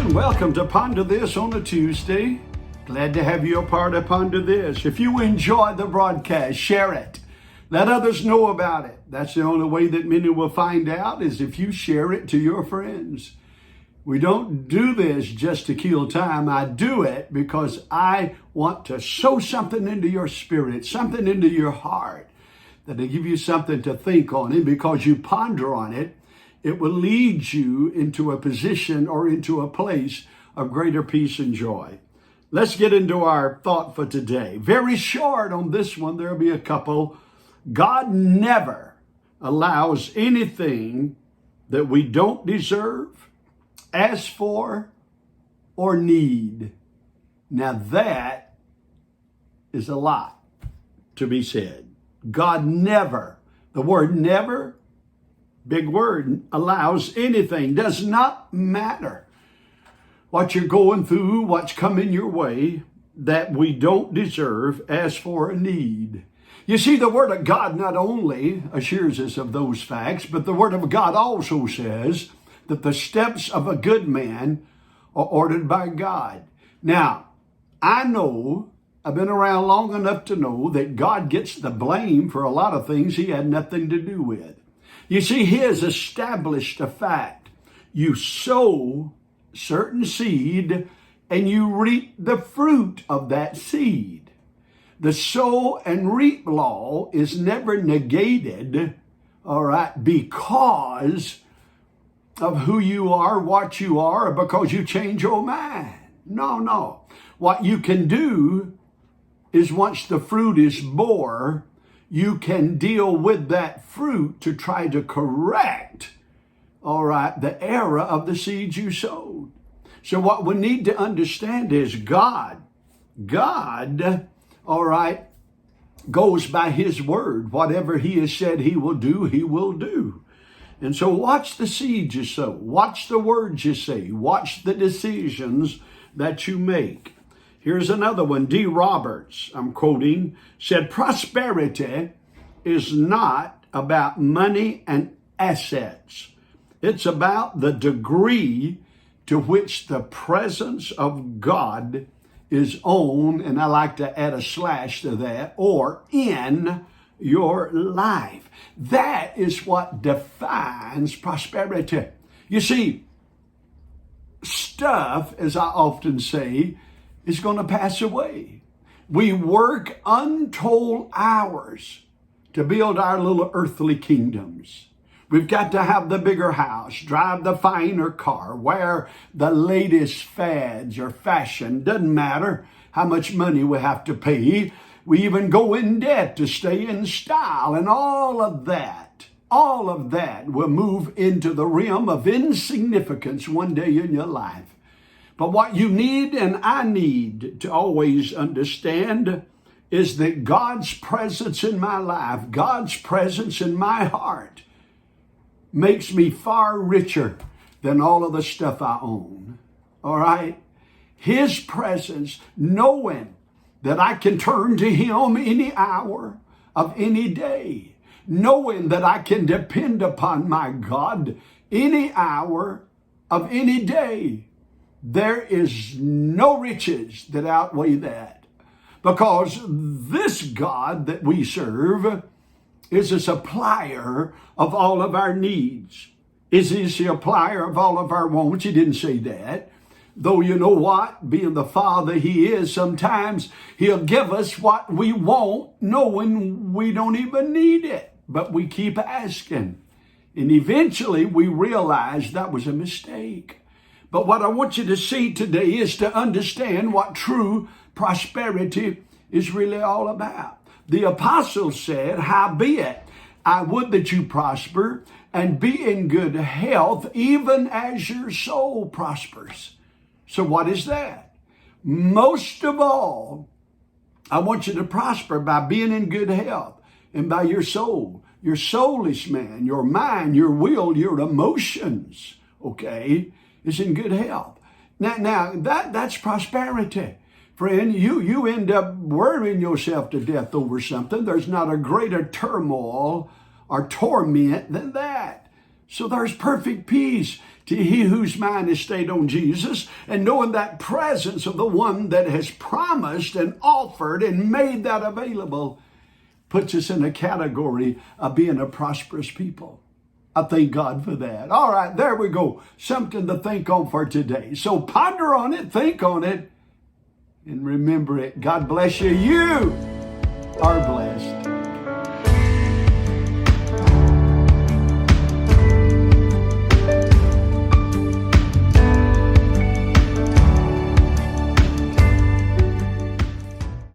and welcome to Ponder This on a Tuesday. Glad to have you a part of Ponder This. If you enjoy the broadcast, share it. Let others know about it. That's the only way that many will find out is if you share it to your friends. We don't do this just to kill time. I do it because I want to sow something into your spirit, something into your heart, that'll give you something to think on. And because you ponder on it, it will lead you into a position or into a place of greater peace and joy. Let's get into our thought for today. Very short on this one. There'll be a couple. God never allows anything that we don't deserve, ask for, or need. Now that is a lot to be said. God never, the word never, big word, allows anything. Does not matter what you're going through, what's coming your way, that we don't deserve, ask for, or need. You see, the Word of God not only assures us of those facts, but the Word of God also says that the steps of a good man are ordered by God. Now, I know, I've been around long enough to know that God gets the blame for a lot of things He had nothing to do with. You see, He has established a fact. You sow certain seed and you reap the fruit of that seed. The sow and reap law is never negated, all right, because of who you are, what you are, or because you change your mind. No. What you can do is once the fruit is bore, you can deal with that fruit to try to correct, all right, the error of the seeds you sowed. So what we need to understand is God, all right, goes by His word. Whatever He has said He will do, He will do. And so watch the seeds you sow. Watch the words you say. Watch the decisions that you make. Here's another one. D. Roberts, I'm quoting, said, prosperity is not about money and assets. It's about the degree to which the presence of God is on, and I like to add a slash to that, or in your life. That is what defines prosperity. You see, stuff, as I often say, is going to pass away. We work untold hours to build our little earthly kingdoms. We've got to have the bigger house, drive the finer car, wear the latest fads or fashion. Doesn't matter how much money we have to pay. We even go in debt to stay in style, and all of that will move into the realm of insignificance one day in your life. But what you need and I need to always understand is that God's presence in my life, God's presence in my heart, makes me far richer than all of the stuff I own. All right? His presence, knowing that I can turn to Him any hour of any day, knowing that I can depend upon my God any hour of any day. There is no riches that outweigh that, because this God that we serve is a supplier of all of our needs. Is He a supplier of all of our wants? He didn't say that. Though you know what? Being the Father He is, sometimes He'll give us what we want, knowing we don't even need it. But we keep asking. And eventually we realize that was a mistake. But what I want you to see today is to understand what true prosperity is really all about. The apostle said, howbeit, I would that you prosper and be in good health, even as your soul prospers. So what is that? Most of all, I want you to prosper by being in good health and by your soul. Your soulish man, your mind, your will, your emotions, okay, is in good health. Now that's prosperity. Friend, you end up worrying yourself to death over something. There's not a greater turmoil or torment than that. So there's perfect peace to he whose mind is stayed on Jesus, and knowing that presence of the one that has promised and offered and made that available puts us in a category of being a prosperous people. I thank God for that. All right, there we go. Something to think on for today. So ponder on it, think on it, and remember it. God bless you. You are blessed.